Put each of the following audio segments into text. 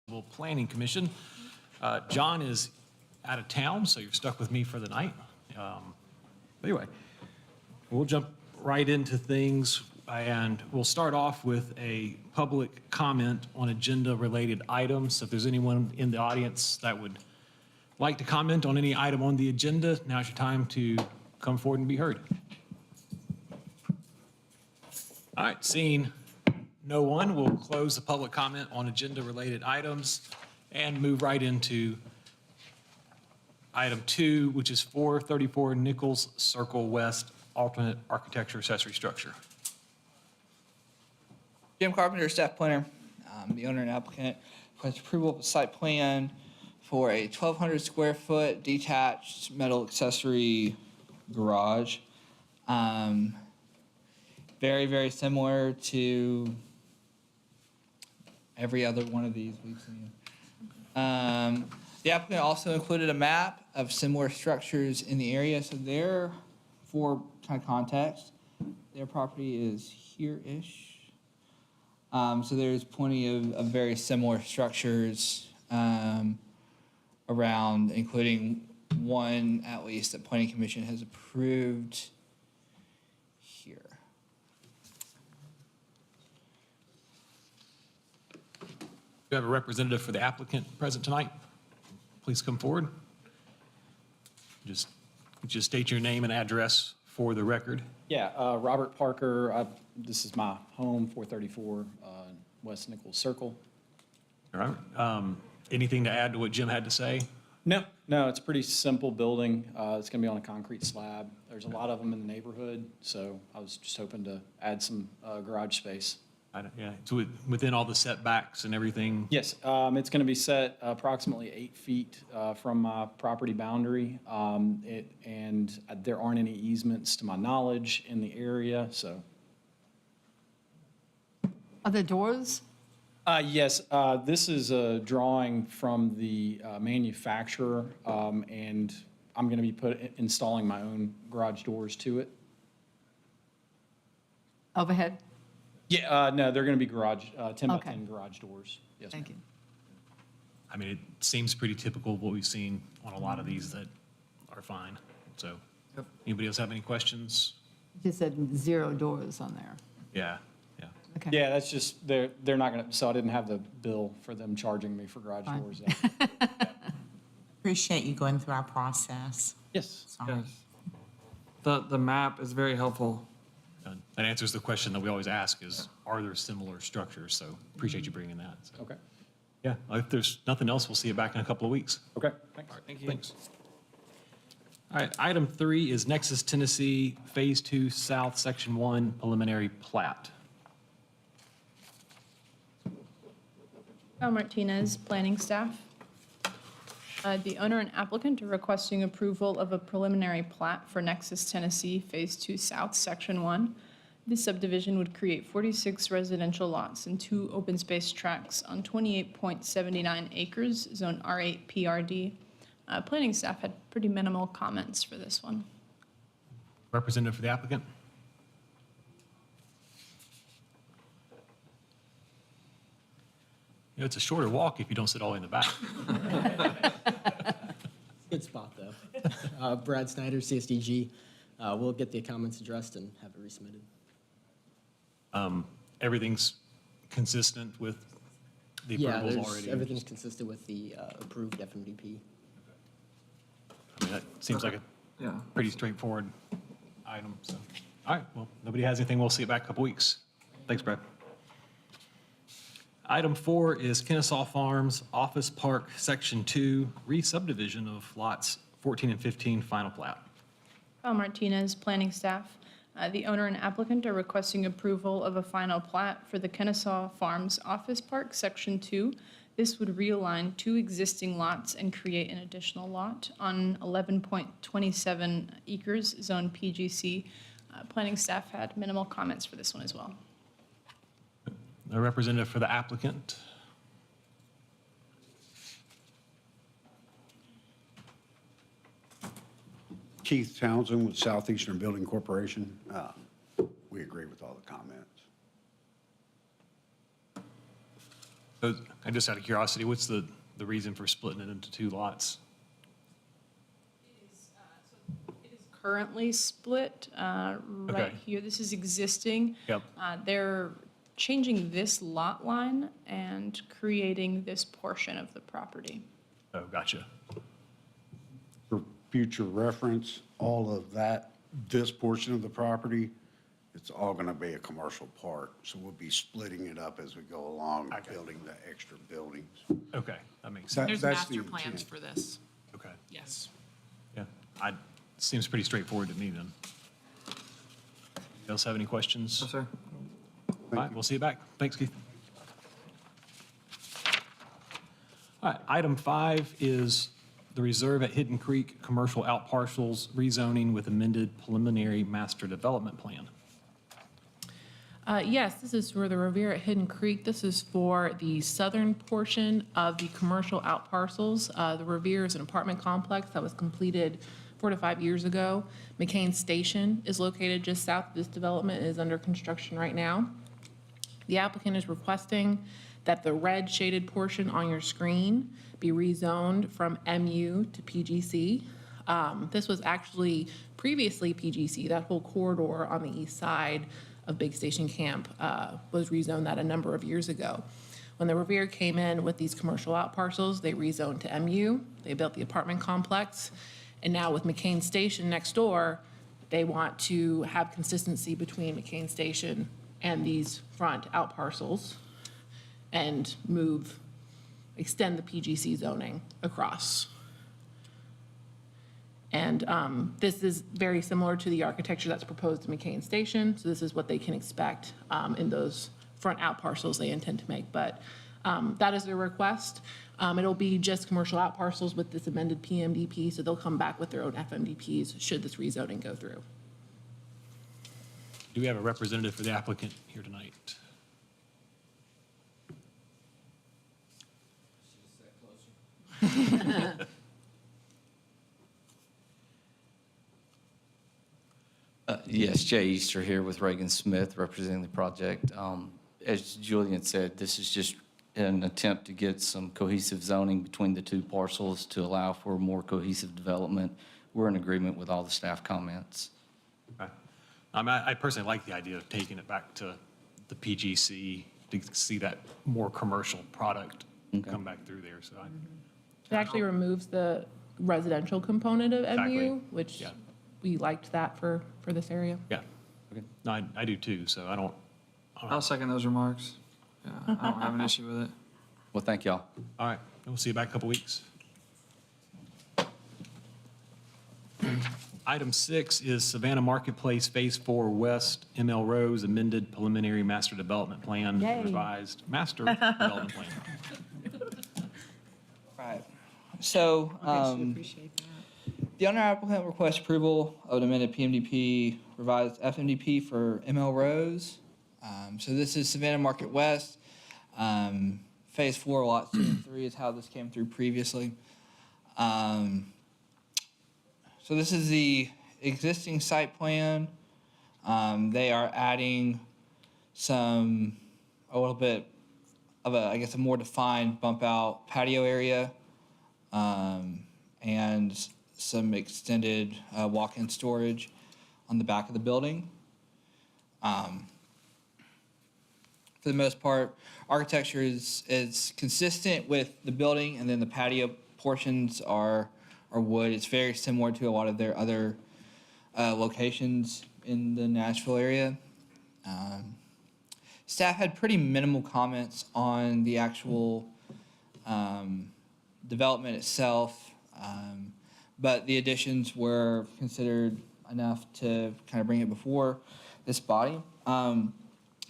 Planning Commission. John is out of town, so you're stuck with me for the night. Anyway, we'll jump right into things, and we'll start off with a public comment on agenda-related items. So if there's anyone in the audience that would like to comment on any item on the agenda, now's your time to come forward and be heard. All right, seeing no one, we'll close the public comment on agenda-related items and move right into item 2, which is 434 Nicholls Circle West alternate architecture accessory structure. Jim Carpenter, staff planner, the owner and applicant, request approval of a site plan for a 1,200 square foot detached metal accessory garage. Very, very similar to every other one of these we've seen. The applicant also included a map of similar structures in the area. So there, for kind of context, their property is here-ish. So there's plenty of very similar structures around, including one at least that Planning Commission has approved here. We have a representative for the applicant present tonight. Please come forward. Just state your name and address for the record. Yeah, Robert Parker. This is my home, 434 West Nicholls Circle. All right. Anything to add to what Jim had to say? No, it's a pretty simple building. It's going to be on a concrete slab. There's a lot of them in the neighborhood, so I was just hoping to add some garage space. Yeah, so within all the setbacks and everything? Yes, it's going to be set approximately 8 feet from my property boundary, and there aren't any easements to my knowledge in the area, so. Are there doors? Yes, this is a drawing from the manufacturer, and I'm going to be installing my own garage doors to it. Overhead? Yeah, no, they're going to be 10 by Okay. 10 garage doors. Yes, Thank ma'am. you. I mean, it seems pretty typical of what we've seen on a lot of these that are fine. So, anybody else have any questions? You just said 0 doors on there. Yeah. Okay. Yeah, that's just, they're not going to, so I didn't have the bill for them charging me for garage Fine. doors. Appreciate you going through our process. Yes. Sorry. The map is very helpful. That answers the question that we always ask is, are there similar structures? So appreciate you bringing that. So, Okay. yeah, if there's nothing else, we'll see you back in a couple of weeks. Okay, thanks. Thank you. Thanks. All right, item 3 is Nexus, Tennessee, Phase 2 South, Section 1, preliminary plat. Martinez, planning staff. The owner and applicant are requesting approval of a preliminary plat for Nexus, Tennessee, Phase 2 South, Section 1. This subdivision would create 46 residential lots and 2 open space tracts on 28.79 acres, Zone R8 PRD. Planning staff had pretty minimal comments for this one. Representative for the applicant? You know, it's a shorter walk if you don't sit all the way in the back. Good spot, though. Brad Snyder, CSDG. We'll get the comments addressed and have it resubmitted. Everything's consistent with the approvals already? Everything's consistent with the approved FMDP. I mean, that seems like a pretty straightforward item, so. All right, well, nobody has anything, we'll see you back in a couple weeks. Thanks, Brad. Item 4 is Kennesaw Farms Office Park, Section 2, re-subdivision of lots 14 and 15, final plat. Martinez, planning staff. The owner and applicant are requesting approval of a final plat for the Kennesaw Farms Office Park, Section 2. This would realign 2 existing lots and create an additional lot on 11.27 acres, Zone PGC. Planning staff had minimal comments for this one as well. A representative for the applicant. Keith Townsend with Southeastern Building Corporation. We agree with all the comments. So, and just out of curiosity, what's the reason for splitting it into two lots? It is currently split right Okay. here. This is existing. Yep. They're changing this lot line and creating this portion of the property. Oh, gotcha. For future reference, all of that, this portion of the property, it's all going to be a commercial park. So we'll be splitting it up as we go along, Okay. building the extra buildings. Okay, that makes sense. There's That's the master plans intent. for this. Okay, Yes. yeah. Seems pretty straightforward to me then. Else have any questions? Yes, sir. All right, we'll see you back. Thanks, Keith. All right, item 5 is the reserve at Hidden Creek Commercial Outparcels rezoning with amended preliminary master development plan. Yes, this is for the Revere at Hidden Creek. This is for the southern portion of the commercial outparcels. The Revere is an apartment complex that was completed 4 to 5 years ago. McCain Station is located just south of this development and is under construction right now. The applicant is requesting that the red shaded portion on your screen be rezoned from MU to PGC. This was actually previously PGC. That whole corridor on the east side of Big Station Camp was rezoned that a number of years ago. When the Revere came in with these commercial outparcels, they rezoned to MU. They built the apartment complex. And now with McCain Station next door, they want to have consistency between McCain Station and these front outparcels and extend the PGC zoning across. And this is very similar to the architecture that's proposed in McCain Station. So this is what they can expect in those front outparcels they intend to make. But that is their request. It'll be just commercial outparcels with this amended PMDP, so they'll come back with their own FMDPs should this rezoning go through. Do we have a representative for the applicant here tonight? Yes, Jay Easter here with Reagan Smith, representing the project. As Julian said, this is just an attempt to get some cohesive zoning between the two parcels to allow for more cohesive development. We're in agreement with all the staff comments. Okay. I personally like the idea of taking it back to the PGC to see that more commercial product Okay. come back through there, so It actually removes the residential component of Exactly. MU, which Yeah. we liked that for this area. yeah. Okay. No, I do too, so I don't, I'll second those remarks. Yeah, I don't have an issue with it. Well, thank y'all. all right, we'll see you back in a couple weeks. Item 6 is Savannah Marketplace Phase 4 West, ML Rose amended preliminary master development plan, Yay. revised master development plan. Right. So, Appreciate that. the owner applicant requests approval of an amended PMDP, revised FMDP for ML Rose. So this is Savannah Market West. Phase 4, lots 2 and 3 is how this came through previously. So this is the existing site plan. They are adding a little bit of a more defined bump out patio area, and some extended walk-in storage on the back of the building. For the most part, architecture is consistent with the building, and then the patio portions are wood. It's very similar to a lot of their other locations in the Nashville area. Staff had pretty minimal comments on the actual development itself, but the additions were considered enough to kind of bring it before this body.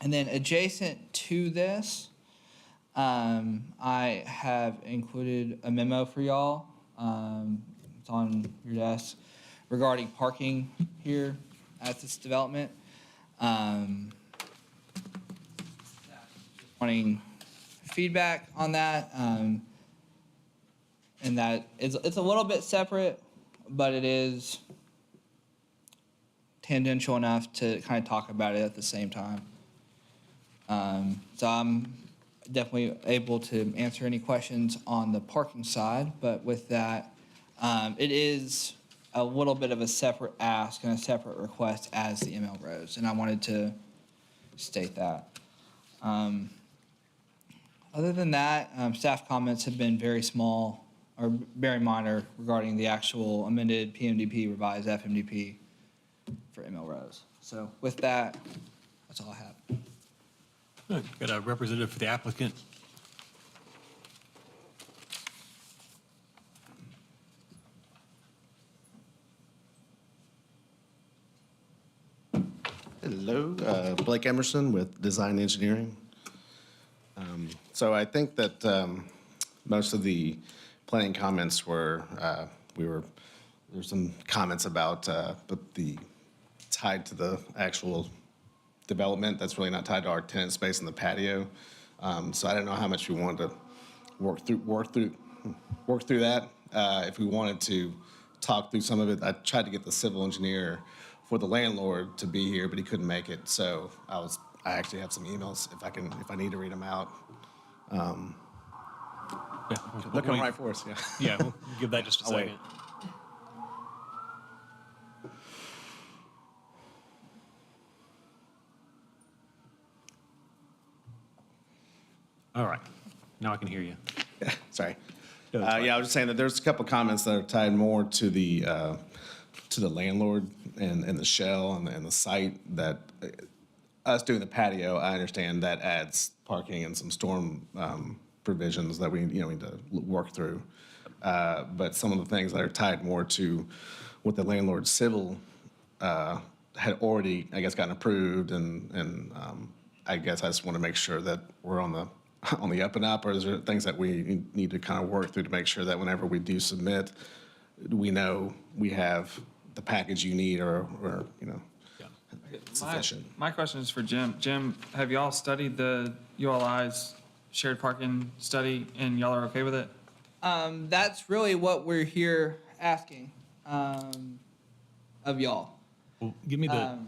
And then adjacent to this, I have included a memo for y'all. It's on your desk regarding parking here at this development. Wanting feedback on that, and that it's a little bit separate, but it is tangential enough to kind of talk about it at the same time. So I'm definitely able to answer any questions on the parking side, but with that, it is a little bit of a separate ask and a separate request as the ML Rose, and I wanted to state that. Other than that, staff comments have been very small or very minor regarding the actual amended PMDP, revised FMDP for ML Rose. So with that, that's all I have. Got a representative for the applicant. Hello, Blake Emerson with Design Engineering. So I think that most of the planning comments were, there's some comments about the tied to the actual development that's really not tied to our tenant space in the patio. So I don't know how much we wanted to work through that. If we wanted to talk through some of it, I tried to get the civil engineer for the landlord to be here, but he couldn't make it. So I actually have some emails if I need to read them out. Yeah, Looking right for us, yeah. Yeah, we'll give that just a I'll wait. second. All right, now I can hear you. Sorry. No, that's fine. Yeah, I was just saying that there's a couple comments that are tied more to the landlord and the shell and the site that us doing the patio, I understand that adds parking and some storm provisions that we need to work through. But some of the things that are tied more to what the landlord's civil had already, I guess, gotten approved, and I guess I just want to make sure that we're on the up and up, or is there things that we need to kind of work through to make sure that whenever we do submit, we know we have the package you need or sufficient. My question is for Jim. Jim, have y'all studied the ULI's shared parking study, and y'all are okay with it? That's really what we're here asking of y'all. Well, give me the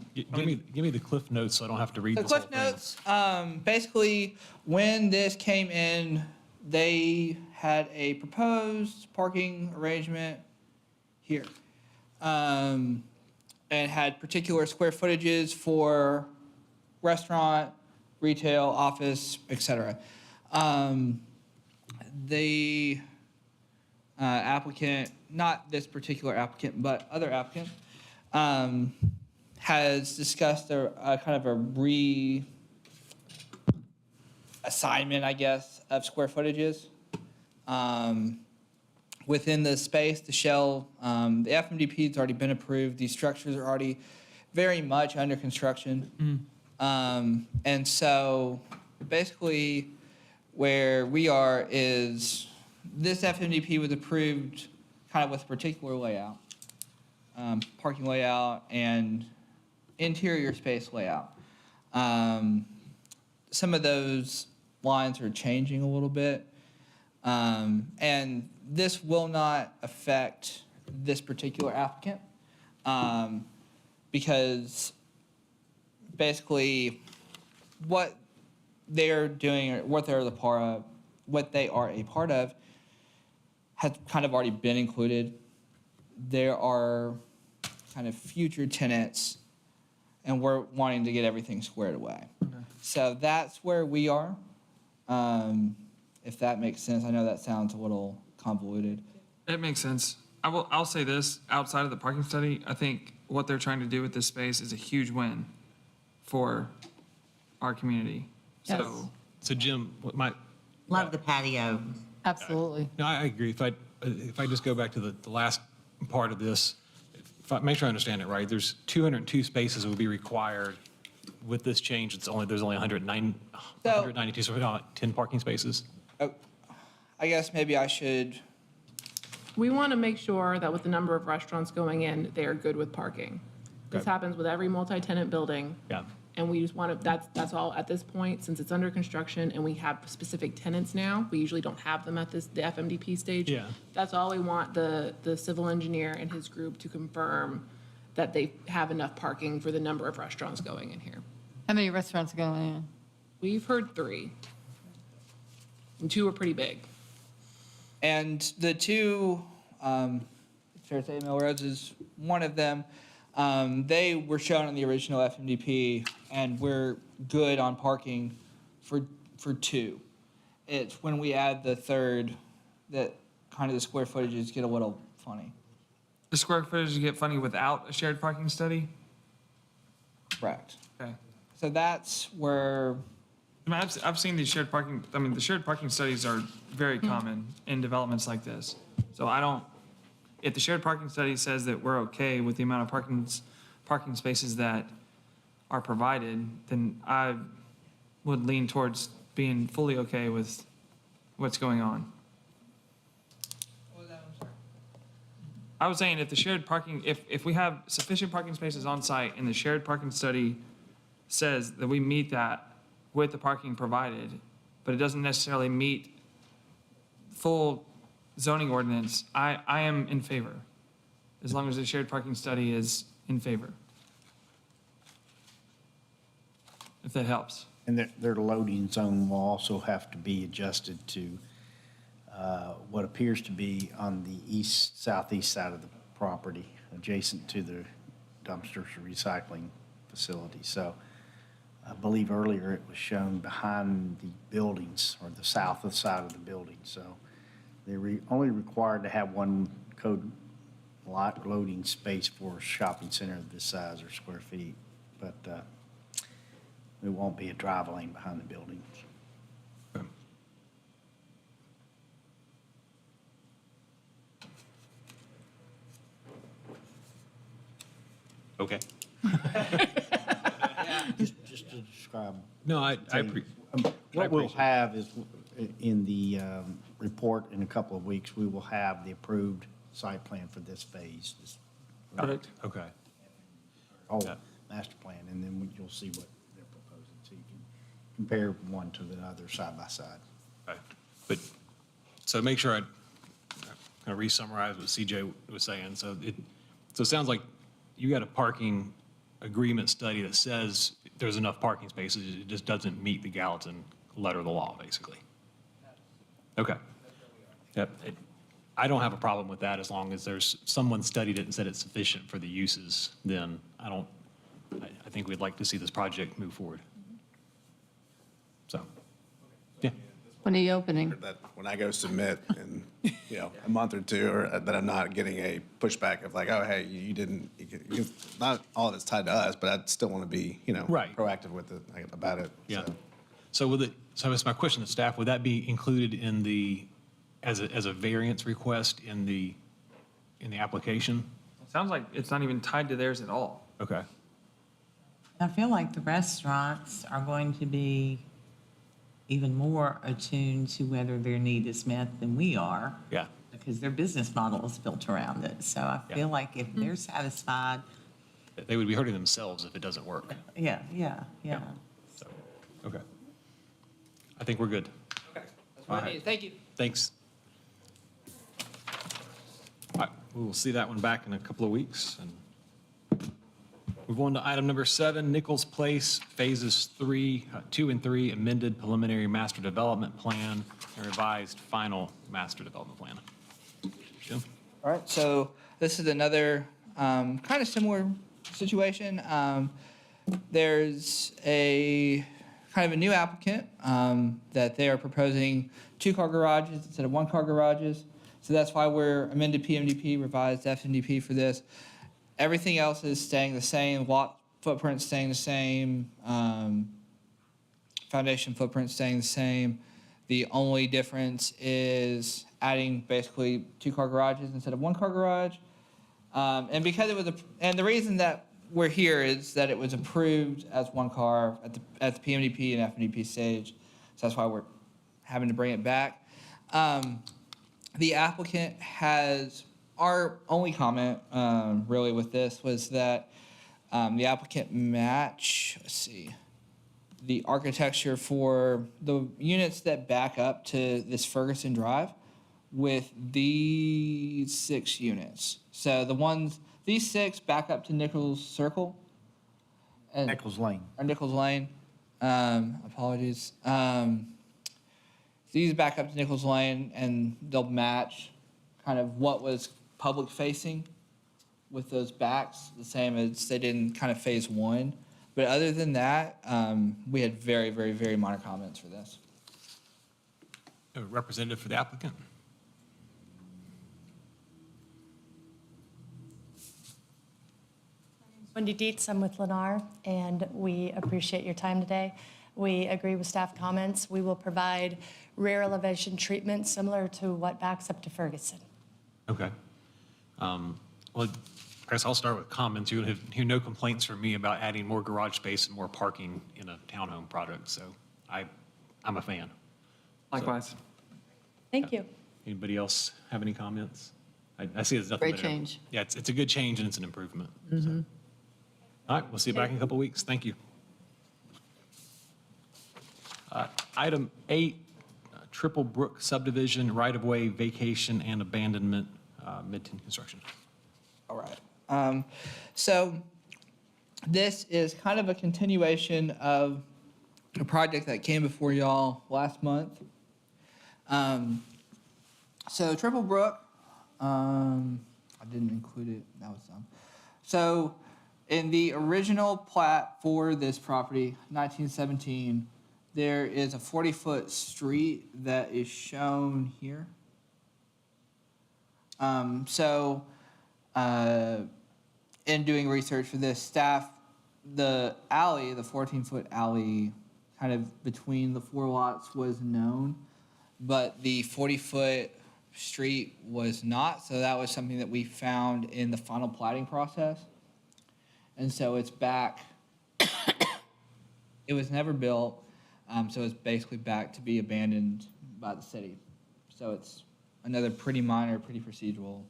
cliff notes so I don't have to read The this whole Cliff thing. Notes, basically, when this came in, they had a proposed parking arrangement here. And had particular square footages for restaurant, retail, office, etc. The applicant, not this particular applicant, but other applicant, has discussed a kind of a reassignment, I guess, of square footages. Within the space, the shell, the FMDP has already been approved. These structures are already very much under construction. And so basically where we are is this FMDP was approved kind of with a particular layout, parking layout and interior space layout. Some of those lines are changing a little bit. And this will not affect this particular applicant because basically what they're doing or what they're what they are a part of has kind of already been included. There are kind of future tenants and we're wanting to get everything squared away. Okay. So that's where we are. If that makes sense. I know that sounds a little convoluted. It makes sense. I'll say this, outside of the parking study, I think what they're trying to do with this space is a huge win for our community. Yes. So Jim, what my, Love the patio. Absolutely. no, I agree. If I just go back to the last part of this, if I make sure I understand it right, there's 202 spaces that would be required. With this change, there's only 192, so we're not 10 parking spaces. Oh, I guess maybe I should. We want to make sure that with the number of restaurants going in, they are good with parking. This Okay. happens with every multi-tenant building. Yeah. And we just want to, that's all at this point, since it's under construction and we have specific tenants now, we usually don't have them at the FMDP stage. Yeah. That's all we want the civil engineer and his group to confirm that they have enough parking for the number of restaurants going in here. How many restaurants are going in? We've heard 3. And 2 are pretty big. And the two, fair to say Melrose is one of them. They were shown in the original FMDP, and we're good on parking for 2. It's when we add the third that kind of the square footages get a little funny. The square footage get funny without a shared parking study? Correct. Okay. So that's where, I mean, I've seen these shared parking, I mean, the shared parking studies are very common in developments like this. So I don't, if the shared parking study says that we're okay with the amount of parking spaces that are provided, then I would lean towards being fully okay with what's going on. I was saying if the shared parking, if we have sufficient parking spaces on site and the shared parking study says that we meet that with the parking provided, but it doesn't necessarily meet full zoning ordinance, I am in favor, as long as the shared parking study is in favor. If that helps. And their loading zone will also have to be adjusted to what appears to be on the southeast side of the property, adjacent to the dumpsters recycling facility. So I believe earlier it was shown behind the buildings, or the south side of the building. So they're only required to have one code lot loading space for a shopping center of this size or square feet. But it won't be a drive lane behind the buildings. Okay. Just to describe. No, I What we'll have is, in the report in a couple of weeks, we will have the approved site plan for this phase, this Okay. whole Yeah. master plan, and then you'll see what they're proposing, so you can compare one to the other side by side. Right. But, so make sure I kind of re-summarize what CJ was saying. So it sounds like you got a parking agreement study that says there's enough parking spaces, it just doesn't meet the Gallatin letter of the law, basically. Okay. Yep. I don't have a problem with that as long as there's, someone studied it and said it's sufficient for the uses, then I think we'd like to see this project move forward. So, yeah. When are you opening? That when I go submit in, a month or two, or that I'm not getting a pushback of like, oh, hey, you didn't, not all of it's tied to us, but I still want to be, Right. proactive with it, about it. Yeah. So. So it's my question to staff, would that be included in as a variance request in the application? It sounds like it's not even tied to theirs at all. Okay. I feel like the restaurants are going to be even more attuned to whether their need is met than we are, Yeah. because their business model is built around it. So I Yeah. feel like if they're satisfied, They would be hurting themselves if it doesn't work. yeah. So, okay. I think we're good. okay, that's what I All right. need. Thank you. Thanks. All right, we will see that one back in a couple of weeks. And move on to item number 7, Nicholls Place, phases 2 and 3, amended preliminary master development plan and revised final master development plan. Jim? All right, so this is another kind of similar situation. There's a kind of a new applicant that they are proposing 2-car garages instead of 1-car garages. So that's why we're amended PMDP, revised FMDP for this. Everything else is staying the same, lot footprint staying the same, foundation footprint staying the same. The only difference is adding basically 2-car garages instead of 1-car garage. And because it was and the reason that we're here is that it was approved as 1 car at the PMDP and FMDP stage. So that's why we're having to bring it back. The applicant has, our only comment really with this was that the applicant the architecture for the units that back up to this Ferguson Drive with these 6 units. So these 6 back up to Nicholls Circle. Nicholls Lane. Or Nicholls Lane. Apologies. So these back up to Nicholls Lane, and they'll match kind of what was public facing with those backs, the same as they did in kind of phase one. But other than that, we had very, very, very minor comments for this. A representative for the applicant? Wendy Dietz, I'm with Lennar, and we appreciate your time today. We agree with staff comments. We will provide rear elevation treatment similar to what backs up to Ferguson. Okay. Well, Chris, I'll start with comments. You'll hear no complaints from me about adding more garage space and more parking in a townhome product, so I'm a fan. Likewise. Thank you. Anybody else have any comments? I see there's nothing Great there. change. Yeah, it's a good change and it's an improvement. So. All right, we'll see you back in a couple of weeks. Thank you. Item 8, Triple Brook subdivision, right-of-way vacation and abandonment, mid-10 construction. All right. So this is kind of a continuation of a project that came before y'all last month. So Triple Brook, I didn't include it, that was dumb. So in the original plat for this property, 1917, there is a 40-foot street that is shown here. In doing research for this, staff, the alley, the 14-foot alley, kind of between the 4 lots was known, but the 40-foot street was not, so that was something that we found in the final plating process. And so it's back, it was never built, so it's basically back to be abandoned by the city. So it's another pretty minor, pretty procedural.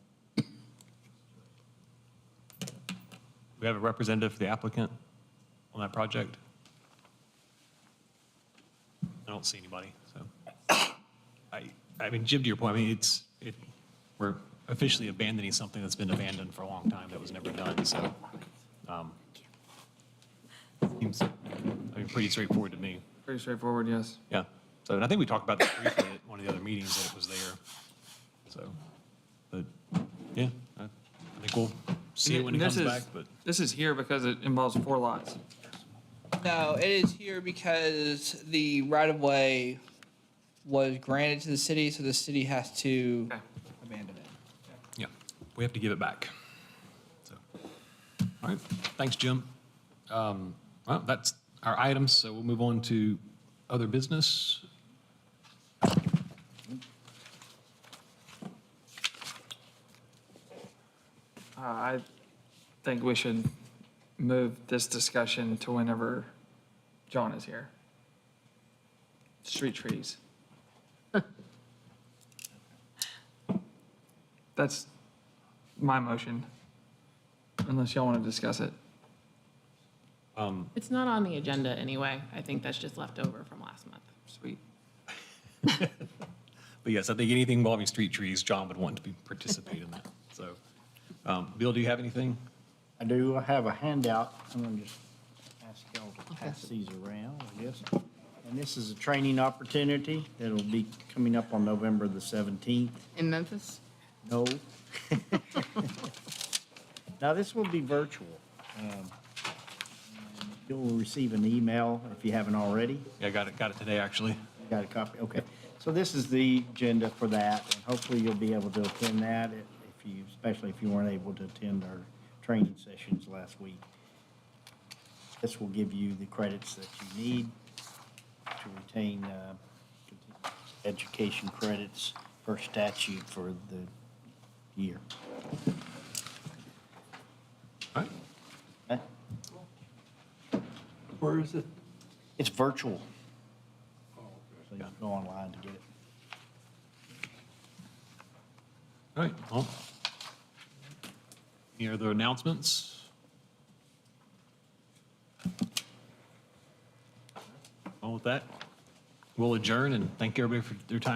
We have a representative for the applicant on that project? I don't see anybody, so. I mean, Jim, to your point, I mean, we're officially abandoning something that's been abandoned for a long time that was never done, so. Seems, pretty straightforward to me. Pretty straightforward, yes. Yeah, so, and I think we talked about that briefly at one of the other meetings that it was there, so. But, yeah, I think we'll see it when it And this comes is- back, but. This is here because it involves 4 lots. No, it is here because the right-of-way was granted to the city, so the city has to Okay. abandon it. Yeah, we have to give it back. So, all right, thanks, Jim. Well, that's our items, so we'll move on to other business. I think we should move this discussion to whenever John is here. Street trees. That's my motion, unless y'all want to discuss it. It's not on the agenda anyway. I think that's just left over from last month. Sweet. But yes, I think anything involving street trees, John would want to participate in that. So, Bill, do you have anything? I do have a handout. I'm going to just ask y'all to pass these around, I guess. And this is a training opportunity that'll be coming up on November the 17th. In Memphis? No. Now, this will be virtual. And you'll receive an email if you haven't already. Yeah, got it today, actually. Got a copy? Okay. So this is the agenda for that, and hopefully you'll be able to attend that especially if you weren't able to attend our training sessions last week. This will give you the credits that you need to retain education credits per statute for the year. All right. Okay? Where is it? It's virtual. So you can go online to get it. All right, well, any other announcements? Well, with that, we'll adjourn and thank everybody for their time.